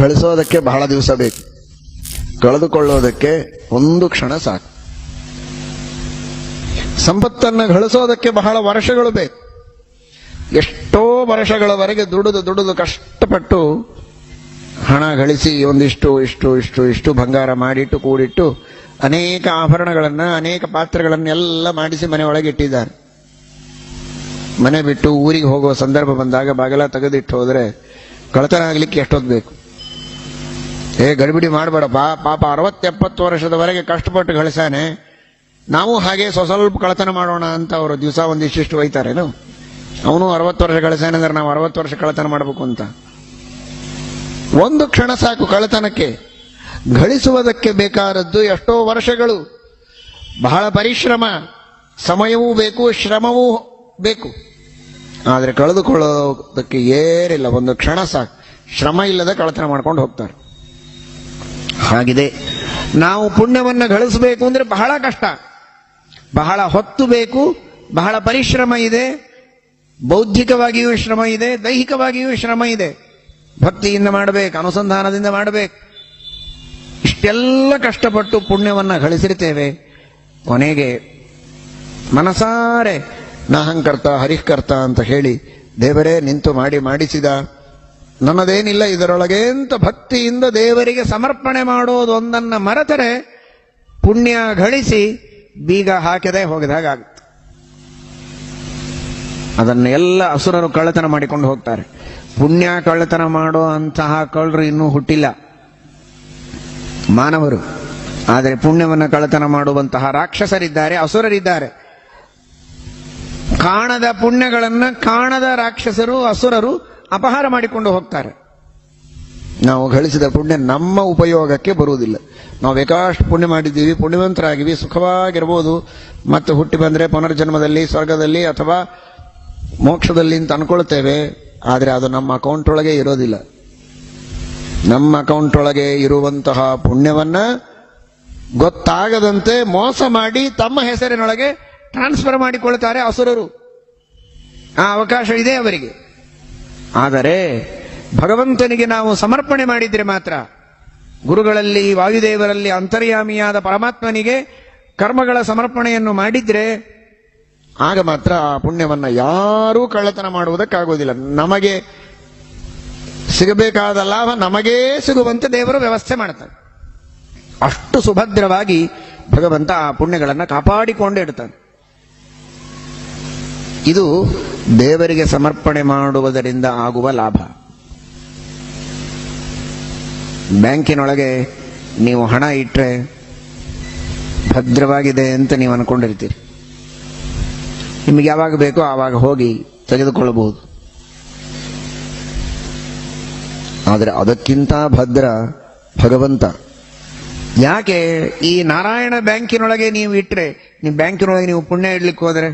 ಗಳಿಸೋದಕ್ಕೆ ಬಹಳ ದಿವಸ ಬೇಕು, ಕಳೆದುಕೊಳ್ಳೋದಕ್ಕೆ ಒಂದು ಕ್ಷಣ ಸಾಕು. ಸಂಪತ್ತನ್ನು ಗಳಿಸೋದಕ್ಕೆ ಬಹಳ ವರ್ಷಗಳು ಬೇಕು. ಎಷ್ಟೋ ವರ್ಷಗಳವರೆಗೆ ದುಡಿದು ಕಷ್ಟಪಟ್ಟು ಹಣ ಗಳಿಸಿ ಇಷ್ಟು ಬಂಗಾರ ಮಾಡಿಟ್ಟು ಕೂಡಿಟ್ಟು ಅನೇಕ ಆಭರಣಗಳನ್ನು, ಅನೇಕ ಪಾತ್ರೆಗಳನ್ನೆಲ್ಲ ಮಾಡಿಸಿ ಮನೆಯೊಳಗೆ ಇಟ್ಟಿದ್ದಾರೆ. ಮನೆ ಬಿಟ್ಟು ಊರಿಗೆ ಹೋಗುವ ಸಂದರ್ಭ ಬಂದಾಗ ಬಾಗಿಲ ತೆಗೆದಿಟ್ಟು ಹೋದರೆ ಕಳತನ ಆಗ್ಲಿಕ್ಕೆ ಎಷ್ಟೊತ್ತು ಬೇಕು? ಗಡಿಬಿಡಿ ಮಾಡಬೇಡ, ಪಾಪ 60-70 ವರ್ಷದವರೆಗೆ ಕಷ್ಟಪಟ್ಟು ಗಳಿಸಾನೆ, ನಾವು ಹಾಗೆ ಸ್ವಲ್ಪ ಕಳತನ ಮಾಡೋಣ ಅಂತ ಅವರು ದಿವಸ ಒಂದಿಷ್ಟು ಒಯ್ತಾರೇನು? ಅವನು 60 ವರ್ಷ ಗಳಿಸಾನೆ ಅಂದ್ರೆ ನಾವು 60 ವರ್ಷ ಕಳತನ ಮಾಡಬೇಕು ಅಂತ? ಒಂದು ಕ್ಷಣ ಸಾಕು ಕಳತನಕ್ಕೆ. ಗಳಿಸುವುದಕ್ಕೆ ಬೇಕಾದದ್ದು ಎಷ್ಟೋ ವರ್ಷಗಳು, ಬಹಳ ಪರಿಶ್ರಮ, ಸಮಯವೂ ಬೇಕು, ಶ್ರಮವೂ ಬೇಕು. ಆದರೆ ಕಳೆದುಕೊಳ್ಳೋದಕ್ಕೆ ಏನಿಲ್ಲ, ಒಂದು ಕ್ಷಣ ಸಾಕು. ಶ್ರಮ ಇಲ್ಲದೆ ಕಳತನ ಮಾಡ್ಕೊಂಡು ಹೋಗ್ತಾರೆ. ಹಾಗಿದೆ, ನಾವು ಪುಣ್ಯವನ್ನು ಗಳಿಸಬೇಕು ಅಂದ್ರೆ ಬಹಳ ಕಷ್ಟ, ಬಹಳ ಹೊತ್ತು ಬೇಕು, ಬಹಳ ಪರಿಶ್ರಮ ಇದೆ. ಬೌದ್ಧಿಕವಾಗಿಯೂ ಶ್ರಮ ಇದೆ, ದೈಹಿಕವಾಗಿಯೂ ಶ್ರಮ ಇದೆ. ಭಕ್ತಿಯಿಂದ ಮಾಡಬೇಕು, ಅನುಸಂಧಾನದಿಂದ ಮಾಡಬೇಕು. ಇಷ್ಟೆಲ್ಲ ಕಷ್ಟಪಟ್ಟು ಪುಣ್ಯವನ್ನು ಗಳಿಸಿರ್ತೇವೆ. ಕೊನೆಗೆ ಮನಸಾರೆ ನಾಹಂಕರ್ತ ಹರಿಕರ್ತ ಅಂತ ಹೇಳಿ ದೇವರೇ ನಿಂತು ಮಾಡಿಸಿದ, ನನ್ನದೇನಿಲ್ಲ ಇದರೊಳಗೆ ಅಂತ ಭಕ್ತಿಯಿಂದ ದೇವರಿಗೆ ಸಮರ್ಪಣೆ ಮಾಡೋದು ಒಂದನ್ನು ಮರೆತರೆ ಪುಣ್ಯ ಗಳಿಸಿ ಬೀಗ ಹಾಕದೆ ಹೋಗಿದಾಗುತ್ತೆ. ಅದನ್ನೆಲ್ಲ ಅಸುರರು ಕಳ್ಳತನ ಮಾಡಿಕೊಂಡು ಹೋಗ್ತಾರೆ. ಪುಣ್ಯ ಕಳ್ಳತನ ಮಾಡೋ ಅಂತಹ ಕಳ್ಳರು ಇನ್ನೂ ಹುಟ್ಟಿಲ್ಲ, ಮಾನವರು. ಆದರೆ ಪುಣ್ಯವನ್ನು ಕಳ್ಳತನ ಮಾಡುವಂತಹ ರಾಕ್ಷಸರಿದ್ದಾರೆ, ಅಸುರರಿದ್ದಾರೆ. ಕಾಣದ ಪುಣ್ಯಗಳನ್ನು ಕಾಣದ ರಾಕ್ಷಸರು, ಅಸುರರು ಅಪಹಾರ ಮಾಡಿಕೊಂಡು ಹೋಗ್ತಾರೆ. ನಾವು ಗಳಿಸಿದ ಪುಣ್ಯ ನಮ್ಮ ಉಪಯೋಗಕ್ಕೆ ಬರುವುದಿಲ್ಲ. ನಾವು ಬೇಕಾಷ್ಟು ಪುಣ್ಯ ಮಾಡಿದ್ದೀವಿ, ಪುಣ್ಯವಂತರಾಗಿವಿ, ಸುಖವಾಗಿರ್ಬೋದು, ಮತ್ತೆ ಹುಟ್ಟಿ ಬಂದರೆ ಪುನರ್ಜನ್ಮದಲ್ಲಿ ಸ್ವರ್ಗದಲ್ಲಿ ಅಥವಾ ಮೋಕ್ಷದಲ್ಲಿ ಅಂತ ಅನ್ಕೊಳ್ತೇವೆ. ಆದರೆ ಅದು ನಮ್ಮ ಅಕೌಂಟ್ ಒಳಗೆ ಇರೋದಿಲ್ಲ. ನಮ್ಮ ಅಕೌಂಟ್ ಒಳಗೆ ಇರುವಂತಹ ಪುಣ್ಯವನ್ನ ಗೊತ್ತಾಗದಂತೆ ಮೋಸ ಮಾಡಿ ತಮ್ಮ ಹೆಸರಿನೊಳಗೆ ಟ್ರಾನ್ಸ್ಫರ್ ಮಾಡಿಕೊಳ್ತಾರೆ ಅಸುರರು. ಆ ಅವಕಾಶ ಇದೆ ಅವರಿಗೆ. ಆದರೆ ಭಗವಂತನಿಗೆ ನಾವು ಸಮರ್ಪಣೆ ಮಾಡಿದ್ರೆ ಮಾತ್ರ, ಗುರುಗಳಲ್ಲಿ, ವಾಯುದೇವರಲ್ಲಿ ಅಂತರ್ಯಾಮಿಯಾದ ಪರಮಾತ್ಮನಿಗೆ ಕರ್ಮಗಳ ಸಮರ್ಪಣೆಯನ್ನು ಮಾಡಿದ್ರೆ ಆಗ ಮಾತ್ರ ಆ ಪುಣ್ಯವನ್ನು ಯಾರೂ ಕಳ್ಳತನ ಮಾಡುವುದಕ್ಕಾಗೋದಿಲ್ಲ. ನಮಗೆ ಸಿಗಬೇಕಾದ ಲಾಭ ನಮಗೇ ಸಿಗುವಂತೆ ದೇವರು ವ್ಯವಸ್ಥೆ ಮಾಡ್ತಾನೆ. ಅಷ್ಟು ಸುಭದ್ರವಾಗಿ ಭಗವಂತ ಆ ಪುಣ್ಯಗಳನ್ನು ಕಾಪಾಡಿಕೊಂಡೇ ಇಡ್ತಾನೆ. ಇದು ದೇವರಿಗೆ ಸಮರ್ಪಣೆ ಮಾಡುವುದರಿಂದ ಆಗುವ ಲಾಭ. ಬ್ಯಾಂಕಿನೊಳಗೆ ನೀವು ಹಣ ಇಟ್ಟರೆ ಭದ್ರವಾಗಿದೆ ಅಂತ ನೀವು ಅನ್ಕೊಂಡಿರ್ತೀರಿ. ನಿಮಗೆ ಯಾವಾಗ ಬೇಕೋ ಆವಾಗ ಹೋಗಿ ತೆಗೆದುಕೊಳ್ಳಬಹುದು. ಆದರೆ ಅದಕ್ಕಿಂತ ಭದ್ರ ಭಗವಂತ. ಯಾಕೆ? ಈ ನಾರಾಯಣ ಬ್ಯಾಂಕಿನೊಳಗೆ ನೀವು ಇಟ್ಟರೆ, ನೀವು ಬ್ಯಾಂಕಿನೊಳಗೆ ನೀವು ಪುಣ್ಯ ಇಡ್ಲಿಕ್ಕೆ ಹೋದರೆ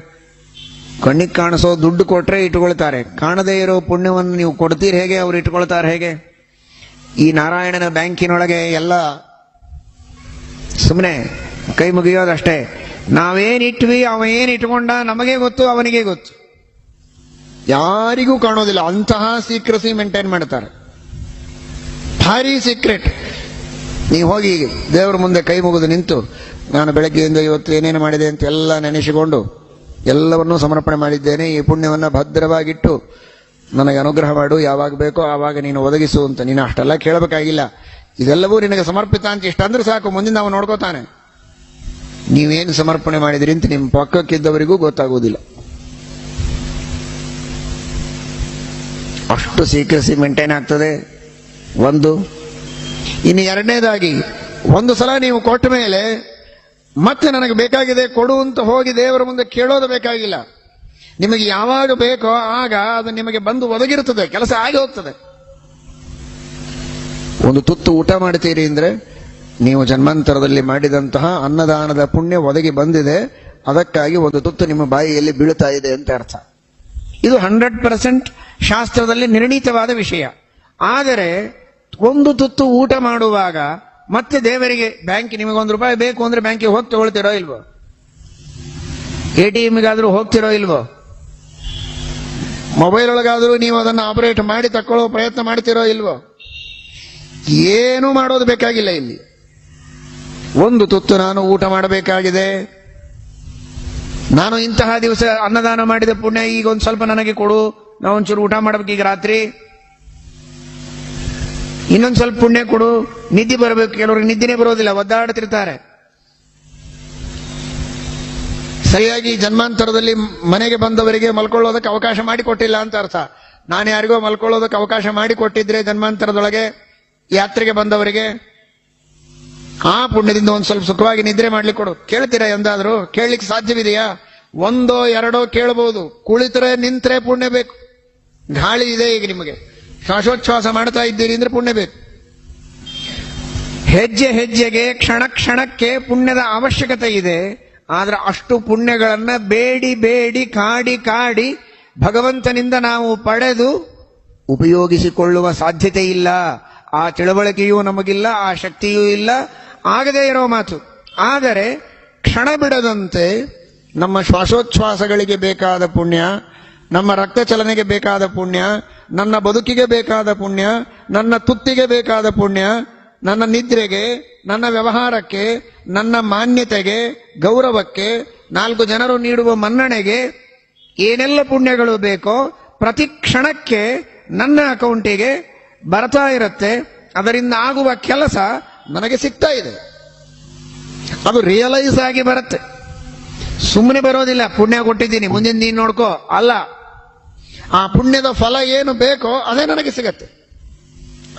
ಕಣ್ಣಿಗೆ ಕಾಣಿಸೋ ದುಡ್ಡು ಕೊಟ್ಟರೆ ಇಟ್ಕೊಳ್ತಾರೆ, ಕಾಣದೇ ಇರೋ ಪುಣ್ಯವನ್ನು ನೀವು ಕೊಡ್ತೀರಿ ಹೇಗೆ? ಅವ್ರು ಇಟ್ಕೊಳ್ತಾರೆ ಹೇಗೆ? ಈ ನಾರಾಯಣನ ಬ್ಯಾಂಕಿನೊಳಗೆ ಎಲ್ಲ ಸುಮ್ಮನೆ ಕೈ ಮುಗಿಯೋದಷ್ಟೇ. ನಾವೇನಿಟ್ವಿ, ಅವ ಏನು ಇಟ್ಕೊಂಡ ನಮಗೆ ಗೊತ್ತು, ಅವನಿಗೆ ಗೊತ್ತು, ಯಾರಿಗೂ ಕಾಣೋದಿಲ್ಲ. ಅಂತಹ ಸೀಕ್ರೆಸಿ ಮೇಂಟೈನ್ ಮಾಡ್ತಾರೆ, ಭಾರಿ ಸೀಕ್ರೆಟ್. ನೀವು ಹೋಗಿ ದೇವರ ಮುಂದೆ ಕೈ ಮುಗಿದು ನಿಂತು, ನಾನು ಬೆಳಗ್ಗೆಯಿಂದ ಇವತ್ತು ಏನೇನು ಮಾಡಿದೆ ಅಂತ ಎಲ್ಲ ನೆನೆಸಿಕೊಂಡು ಎಲ್ಲವನ್ನೂ ಸಮರ್ಪಣೆ ಮಾಡಿದ್ದೇನೆ, ಈ ಪುಣ್ಯವನ್ನು ಭದ್ರವಾಗಿಟ್ಟು ನನಗೆ ಅನುಗ್ರಹ ಮಾಡು, ಯಾವಾಗ ಬೇಕೋ ಆವಾಗ ನೀನು ಒದಗಿಸು ಅಂತ. ನೀನು ಅಷ್ಟೆಲ್ಲ ಕೇಳಬೇಕಾಗಿಲ್ಲ, ಇದೆಲ್ಲವೂ ನಿನಗೆ ಸಮರ್ಪಿತ ಅಂತ ಇಷ್ಟಂದ್ರೆ ಸಾಕು. ಮುಂದೆ ನಾವು ನೋಡ್ಕೋತಾನೆ ನೀವೇನು ಸಮರ್ಪಣೆ ಮಾಡಿದಿರಿ ಅಂತ ನಿಮ್ಮ ಪಕ್ಕಕ್ಕಿದ್ದವರಿಗೂ ಗೊತ್ತಾಗುವುದಿಲ್ಲ. ಅಷ್ಟು ಸೀಕ್ರೆಸಿ ಮೇಂಟೈನ್ ಆಗ್ತದೆ ಒಂದು. ಇನ್ನು ಎರಡನೇದಾಗಿ, ಒಂದು ಸಲ ನೀವು ಕೊಟ್ಟ ಮೇಲೆ ಮತ್ತೆ ನನಗೆ ಬೇಕಾಗಿದೆ ಕೊಡು ಅಂತ ಹೋಗಿ ದೇವರ ಮುಂದೆ ಕೇಳೋದು ಬೇಕಾಗಿಲ್ಲ. ನಿಮಗೆ ಯಾವಾಗ ಬೇಕೋ ಆಗ ಅದು ನಿಮಗೆ ಬಂದು ಒದಗಿರುತ್ತದೆ, ಕೆಲಸ ಆಗಿ ಹೋಗ್ತದೆ. ಒಂದು ತುತ್ತು ಊಟ ಮಾಡ್ತೀರಿ ಅಂದ್ರೆ ನೀವು ಜನ್ಮಾಂತರದಲ್ಲಿ ಮಾಡಿದಂತಹ ಅನ್ನದಾನದ ಪುಣ್ಯ ಒದಗಿ ಬಂದಿದೆ, ಅದಕ್ಕಾಗಿ ಒಂದು ತುತ್ತು ನಿಮ್ಮ ಬಾಯಿಯಲ್ಲಿ ಬೀಳುತ್ತಾ ಇದೆ ಅಂತ ಅರ್ಥ. ಇದು 100% ಶಾಸ್ತ್ರದಲ್ಲಿ ನಿರ್ಣೀತವಾದ ವಿಷಯ. ಆದರೆ ಒಂದು ತುತ್ತು ಊಟ ಮಾಡುವಾಗ ಮತ್ತೆ ದೇವರಿಗೆ ಬ್ಯಾಂಕ್ ನಿಮಗೆ ₹1 ಬೇಕು ಅಂದ್ರೆ ಬ್ಯಾಂಕಿಗೆ ಹೋಗಿ ತಗೊಳ್ತಿರೋ ಇಲ್ವೋ? ATMಗಾದ್ರೂ ಹೋಗ್ತಿರೋ ಇಲ್ವೋ? ಮೊಬೈಲ್ ಒಳಗಾದ್ರೂ ನೀವು ಅದನ್ನು ಆಪರೇಟ್ ಮಾಡಿ ತಕ್ಕೊಳ್ಳೋ ಪ್ರಯತ್ನ ಮಾಡ್ತಿರೋ ಇಲ್ವೋ? ಏನೂ ಮಾಡೋದು ಬೇಕಾಗಿಲ್ಲ. ಇಲ್ಲಿ ಒಂದು ತುತ್ತು ನಾನು ಊಟ ಮಾಡಬೇಕಾಗಿದೆ, ನಾನು ಇಂತಹ ದಿವಸ ಅನ್ನದಾನ ಮಾಡಿದ ಪುಣ್ಯ ಈಗ ಒಂದು ಸ್ವಲ್ಪ ನನಗೆ ಕೊಡು, ನಾವು ಒಂಚೂರು ಊಟ ಮಾಡಬೇಕು ಈಗ ರಾತ್ರಿ, ಇನ್ನೊಂದು ಸ್ವಲ್ಪ ಪುಣ್ಯ ಕೊಡು, ನಿದ್ದೆ ಬರಬೇಕು. ಕೆಲವ್ರಿಗೆ ನಿದ್ದೆನೇ ಬರೋದಿಲ್ಲ, ಒದ್ದಾಡ್ತಿರ್ತಾರೆ. ಸರಿಯಾಗಿ ಜನ್ಮಾಂತರದಲ್ಲಿ ಮನೆಗೆ ಬಂದವರಿಗೆ ಮಲ್ಕೊಳ್ಳೋದಕ್ಕೆ ಅವಕಾಶ ಮಾಡಿಕೊಟ್ಟಿಲ್ಲ ಅಂತ ಅರ್ಥ. ನಾನು ಯಾರಿಗೋ ಮಲ್ಕೊಳ್ಳೋದಕ್ಕೆ ಅವಕಾಶ ಮಾಡಿಕೊಟ್ಟಿದ್ರೆ ಜನ್ಮಾಂತರದೊಳಗೆ ಯಾತ್ರೆಗೆ ಬಂದವರಿಗೆ ಆ ಪುಣ್ಯದಿಂದ ಒಂದು ಸ್ವಲ್ಪ ಸುಖವಾಗಿ ನಿದ್ರೆ ಮಾಡ್ಲಿಕ್ಕೆ ಕೊಡು. ಕೇಳ್ತೀರಾ ಎಂದಾದ್ರೂ? ಕೇಳಲಿಕ್ಕೆ ಸಾಧ್ಯವಿದೆಯಾ? ಒಂದೋ ಎರಡೋ ಕೇಳಬಹುದು. ಕುಳಿತರೆ ನಿಂತರೆ ಪುಣ್ಯ ಬೇಕು. ಗಾಳಿ ಇದೆ ಈಗ ನಿಮಗೆ, ಶ್ವಾಸೋಚ್ಛ್ವಾಸ ಮಾಡ್ತಾ ಇದ್ದೀರಿ ಅಂದ್ರೆ ಪುಣ್ಯ ಬೇಕು. ಹೆಜ್ಜೆ ಹೆಜ್ಜೆಗೆ ಕ್ಷಣ ಕ್ಷಣಕ್ಕೆ ಪುಣ್ಯದ ಅವಶ್ಯಕತೆ ಇದೆ. ಆದ್ರೆ ಅಷ್ಟು ಪುಣ್ಯಗಳನ್ನ ಬೇಡಿ ಬೇಡಿ ಕಾಡಿ ಕಾಡಿ ಭಗವಂತನಿಂದ ನಾವು ಪಡೆದು ಉಪಯೋಗಿಸಿಕೊಳ್ಳುವ ಸಾಧ್ಯತೆ ಇಲ್ಲ. ಆ ತಿಳುವಳಿಕೆಯೂ ನಮಗಿಲ್ಲ, ಆ ಶಕ್ತಿಯೂ ಇಲ್ಲ. ಆಗದೇ ಇರೋ ಮಾತು. ಆದರೆ ಕ್ಷಣ ಬಿಡದಂತೆ ನಮ್ಮ ಶ್ವಾಸೋಚ್ಛ್ವಾಸಗಳಿಗೆ ಬೇಕಾದ ಪುಣ್ಯ, ನಮ್ಮ ರಕ್ತ ಚಲನೆಗೆ ಬೇಕಾದ ಪುಣ್ಯ, ನನ್ನ ಬದುಕಿಗೆ ಬೇಕಾದ ಪುಣ್ಯ, ನನ್ನ ತುತ್ತಿಗೆ ಬೇಕಾದ ಪುಣ್ಯ, ನನ್ನ ನಿದ್ರೆಗೆ, ನನ್ನ ವ್ಯವಹಾರಕ್ಕೆ, ನನ್ನ ಮಾನ್ಯತೆಗೆ, ಗೌರವಕ್ಕೆ, 4 ಜನರು ನೀಡುವ ಮನ್ನಣೆಗೆ ಏನೆಲ್ಲ ಪುಣ್ಯಗಳು ಬೇಕೋ ಪ್ರತಿ ಕ್ಷಣಕ್ಕೆ ನನ್ನ ಅಕೌಂಟಿಗೆ ಬರ್ತಾ ಇರುತ್ತೆ. ಅದರಿಂದ ಆಗುವ ಕೆಲಸ ನನಗೆ ಸಿಗ್ತಾ ಇದೆ. ಅದು ರಿಯಲೈಸ್ ಆಗಿ ಬರುತ್ತೆ, ಸುಮ್ಮನೆ ಬರೋದಿಲ್ಲ. ಪುಣ್ಯ ಕೊಟ್ಟಿದ್ದೀನಿ, ಮುಂದಿನ ನೀನು ನೋಡ್ಕೋ ಅಲ್ಲ. ಆ ಪುಣ್ಯದ ಫಲ ಏನು ಬೇಕೋ ಅದೇ ನನಗೆ ಸಿಗತ್ತೆ.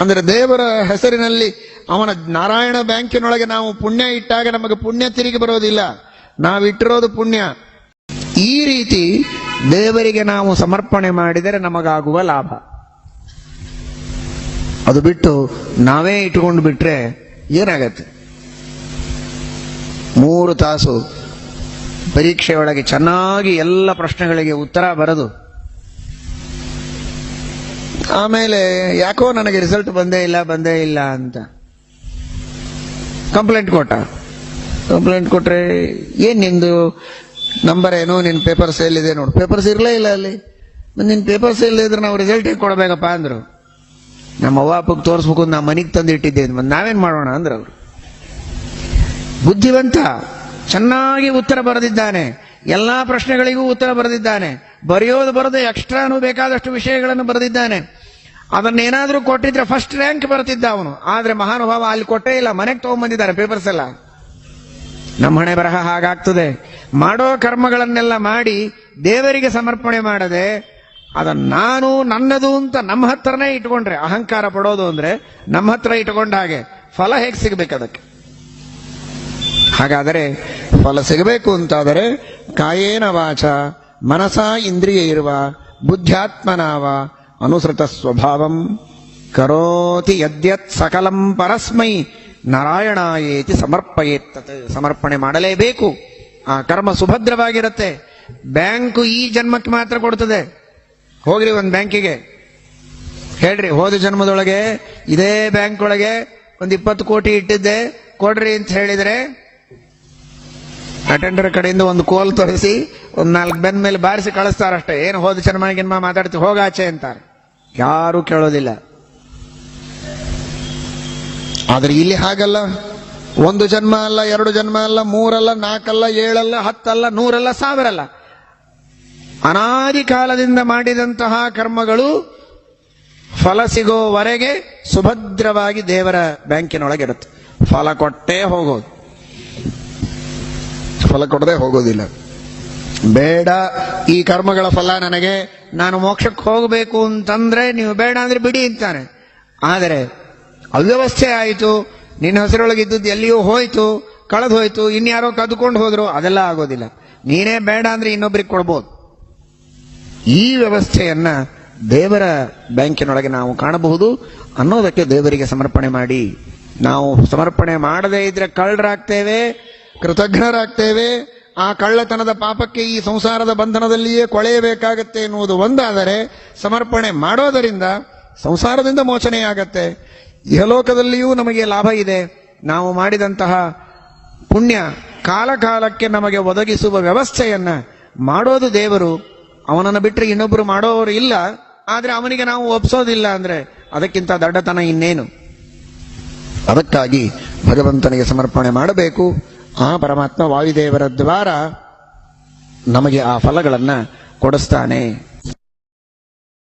ಅಂದ್ರೆ ದೇವರ ಹೆಸರಿನಲ್ಲಿ ಅವನ ನಾರಾಯಣ ಬ್ಯಾಂಕಿನೊಳಗೆ ನಾವು ಪುಣ್ಯ ಇಟ್ಟಾಗ ನಮಗೆ ಪುಣ್ಯ ತಿರುಗಿ ಬರೋದಿಲ್ಲ, ನಾವಿಟ್ಟಿರೋದು ಪುಣ್ಯ. ಈ ರೀತಿ ದೇವರಿಗೆ ನಾವು ಸಮರ್ಪಣೆ ಮಾಡಿದರೆ ನಮಗಾಗುವ ಲಾಭ. ಅದು ಬಿಟ್ಟು ನಾವೇ ಇಟ್ಕೊಂಡು ಬಿಟ್ರೆ ಏನಾಗತ್ತೆ? 3 ತಾಸು ಪರೀಕ್ಷೆಯೊಳಗೆ ಚೆನ್ನಾಗಿ ಎಲ್ಲ ಪ್ರಶ್ನೆಗಳಿಗೆ ಉತ್ತರ ಬರೆದು ಆಮೇಲೆ ಯಾಕೋ ನನಗೆ ರಿಸಲ್ಟ್ ಬಂದೇ ಇಲ್ಲ ಅಂತ ಕಂಪ್ಲೇಂಟ್ ಕೊಟ್ರೆ ಏನ್ ನಿಂದು ನಂಬರ್ ಏನು, ನಿನ್ ಪೇಪರ್ಸ್ ಎಲ್ಲಿದೆ ನೋಡು. ಪೇಪರ್ಸ್ ಇರಲೇ ಇಲ್ಲ ಅಲ್ಲಿ. ನಿನ್ ಪೇಪರ್ಸ್ ಇಲ್ಲದಿದ್ರೆ ನಾವು ರಿಸಲ್ಟ್ ಹೇಗೆ ಕೊಡಬೇಕಪ್ಪ ಅಂದ್ರು. ನಮ್ಮ ಅವ್ವ ಅಪ್ಪಗೆ ತೋರಿಸ್ಬೇಕು, ನಾ ಮನೆಗೆ ತಂದು ಇಟ್ಟಿದ್ದೆ, ನಾವೇನ್ ಮಾಡೋಣ ಅಂದ್ರು ಅವರು. ಬುದ್ಧಿವಂತ, ಚೆನ್ನಾಗಿ ಉತ್ತರ ಬರೆದಿದ್ದಾನೆ, ಎಲ್ಲಾ ಪ್ರಶ್ನೆಗಳಿಗೂ ಉತ್ತರ ಬರೆದಿದ್ದಾನೆ, ಬರೆಯೋದು ಬರೆದು ಎಕ್ಸ್ಟ್ರಾನು ಬೇಕಾದಷ್ಟು ವಿಷಯಗಳನ್ನು ಬರೆದಿದ್ದಾನೆ. ಅದನ್ನೇನಾದ್ರೂ ಕೊಟ್ಟಿದ್ರೆ ಫಸ್ಟ್ ರ್ಯಾಂಕ್ ಬರ್ತಿದ್ದ ಅವನು. ಆದ್ರೆ ಮಹಾನುಭಾವ ಅಲ್ಲಿ ಕೊಟ್ಟೇ ಇಲ್ಲ, ಮನೆಗೆ ತಗೊಂಡ್ಬಂದಿದ್ದಾರೆ ಪೇಪರ್ಸ್ ಎಲ್ಲ. ನಮ್ಮ ಹಣೆ ಬರಹ ಹಾಗಾಗ್ತದೆ. ಮಾಡೋ ಕರ್ಮಗಳನ್ನೆಲ್ಲ ಮಾಡಿ ದೇವರಿಗೆ ಸಮರ್ಪಣೆ ಮಾಡದೆ ಅದನ್ನ ನಾನು ನನ್ನದು ಅಂತ ನಮ್ಮ ಹತ್ರನೇ ಇಟ್ಕೊಂಡ್ರೆ, ಅಹಂಕಾರ ಪಡೋದು ಅಂದ್ರೆ ನಮ್ಮ ಹತ್ರ ಇಟ್ಕೊಂಡ ಹಾಗೆ, ಫಲ ಹೇಗೆ ಸಿಗಬೇಕು ಅದಕ್ಕೆ? ಹಾಗಾದರೆ ಫಲ ಸಿಗಬೇಕು ಅಂತಾದರೆ ಕಾಯೇನ ವಾಚ ಮನಸ ಇಂದ್ರಿಯ ಇರುವ ಬುದ್ಧ್ಯಾತ್ಮನಾವ ಅನುಸೃತ ಸ್ವಭಾವಂ ಕರೋತಿ ಯದ್ಯತ್ ಸಕಲಂ ಪರಸ್ಮೈ ನಾರಾಯಣಾಯೇತಿ ಸಮರ್ಪಯೇತ್ತತ್. ಸಮರ್ಪಣೆ ಮಾಡಲೇಬೇಕು. ಆ ಕರ್ಮ ಸುಭದ್ರವಾಗಿರುತ್ತೆ. ಬ್ಯಾಂಕು ಈ ಜನ್ಮಕ್ಕೆ ಮಾತ್ರ ಕೊಡ್ತದೆ. ಹೋಗ್ರಿ ಒಂದು ಬ್ಯಾಂಕಿಗೆ ಹೇಳ್ರಿ, ಹೋದ ಜನ್ಮದೊಳಗೆ ಇದೇ ಬ್ಯಾಂಕ್ ಒಳಗೆ ಒಂದು 20 ಕೋಟಿ ಇಟ್ಟಿದ್ದೆ ಕೊಡ್ರಿ ಅಂತ ಹೇಳಿದ್ರೆ ಅಟೆಂಡರ್ ಕಡೆಯಿಂದ ಒಂದು ಕೋಲ್ ತೋರಿಸಿ ಒಂದು 4 ಬೆನ್ ಮೇಲೆ ಬಾರಿಸಿ ಕಳಿಸ್ತಾರಷ್ಟೇ. ಏನು ಹೋದ ಜನ್ಮ ಮಾತಾಡ್ತಿ, ಹೋಗಾಚೆ ಅಂತಾರೆ. ಯಾರು ಕೇಳೋದಿಲ್ಲ. ಆದ್ರೆ ಇಲ್ಲಿ ಹಾಗಲ್ಲ. 1 ಜನ್ಮ ಅಲ್ಲ, 2 ಜನ್ಮ ಅಲ್ಲ, 3 ಅಲ್ಲ, 4 ಅಲ್ಲ, 7 ಅಲ್ಲ, 10 ಅಲ್ಲ, 100 ಅಲ್ಲ, 1000 ಅಲ್ಲ. ಅನಾದಿ ಕಾಲದಿಂದ ಮಾಡಿದಂತಹ ಕರ್ಮಗಳು ಫಲ ಸಿಗೋವರೆಗೆ ಸುಭದ್ರವಾಗಿ ದೇವರ ಬ್ಯಾಂಕಿನೊಳಗಿರುತ್ತೆ. ಫಲ ಕೊಟ್ಟೇ ಹೋಗೋದು, ಫಲ ಕೊಡದೆ ಹೋಗೋದಿಲ್ಲ. ಬೇಡ ಈ ಕರ್ಮಗಳ ಫಲ ನನಗೆ, ನಾನು ಮೋಕ್ಷಕ್ಕೆ ಹೋಗಬೇಕು ಅಂತಂದ್ರೆ ನೀವು ಬೇಡ ಅಂದ್ರೆ ಬಿಡಿ ಅಂತಾನೆ. ಆದರೆ ಅವ್ಯವಸ್ಥೆ ಆಯಿತು, ನಿನ್ನ ಹೆಸರೊಳಗಿದ್ದದ್ದು ಎಲ್ಲಿಯೂ ಹೋಯ್ತು, ಕಳೆದು ಹೋಯ್ತು, ಇನ್ಯಾರೋ ಕದ್ಕೊಂಡು ಹೋದ್ರು, ಅದೆಲ್ಲ ಆಗೋದಿಲ್ಲ. ನೀನೇ ಬೇಡ ಅಂದ್ರೆ ಇನ್ನೊಬ್ರಿಗೆ ಕೊಡ್ಬೋದು. ಈ ವ್ಯವಸ್ಥೆಯನ್ನ ದೇವರ ಬ್ಯಾಂಕಿನೊಳಗೆ ನಾವು ಕಾಣಬಹುದು ಅನ್ನೋದಕ್ಕೆ ದೇವರಿಗೆ ಸಮರ್ಪಣೆ ಮಾಡಿ. ನಾವು ಸಮರ್ಪಣೆ ಮಾಡದೇ ಇದ್ರೆ ಕಳ್ಳರಾಗ್ತೇವೆ, ಕೃತಜ್ಞರಾಗ್ತೇವೆ. ಆ ಕಳ್ಳತನದ ಪಾಪಕ್ಕೆ ಈ ಸಂಸಾರದ ಬಂಧನದಲ್ಲಿಯೇ ಕೊಳೆಯಬೇಕಾಗತ್ತೆ ಎನ್ನುವುದು ಒಂದಾದರೆ, ಸಮರ್ಪಣೆ ಮಾಡೋದರಿಂದ ಸಂಸಾರದಿಂದ ಮೋಚನೆಯಾಗತ್ತೆ. ಇಹಲೋಕದಲ್ಲಿಯೂ ನಮಗೆ ಲಾಭ ಇದೆ. ನಾವು ಮಾಡಿದಂತಹ ಪುಣ್ಯ ಕಾಲ ಕಾಲಕ್ಕೆ ನಮಗೆ ಒದಗಿಸುವ ವ್ಯವಸ್ಥೆಯನ್ನ ಮಾಡೋದು ದೇವರು. ಅವನನ್ನು ಬಿಟ್ಟರೆ ಇನ್ನೊಬ್ಬರು ಮಾಡೋರು ಇಲ್ಲ. ಆದ್ರೆ ಅವನಿಗೆ ನಾವು ಒಪ್ಸೋದಿಲ್ಲ ಅಂದ್ರೆ ಅದಕ್ಕಿಂತ ದಡ್ಡತನ ಇನ್ನೇನು? ಅದಕ್ಕಾಗಿ ಭಗವಂತನಿಗೆ ಸಮರ್ಪಣೆ ಮಾಡಬೇಕು. ಆ ಪರಮಾತ್ಮ ವಾಯುದೇವರ ದ್ವಾರ ನಮಗೆ ಆ ಫಲಗಳನ್ನು ಕೊಡಿಸ್ತಾನೆ.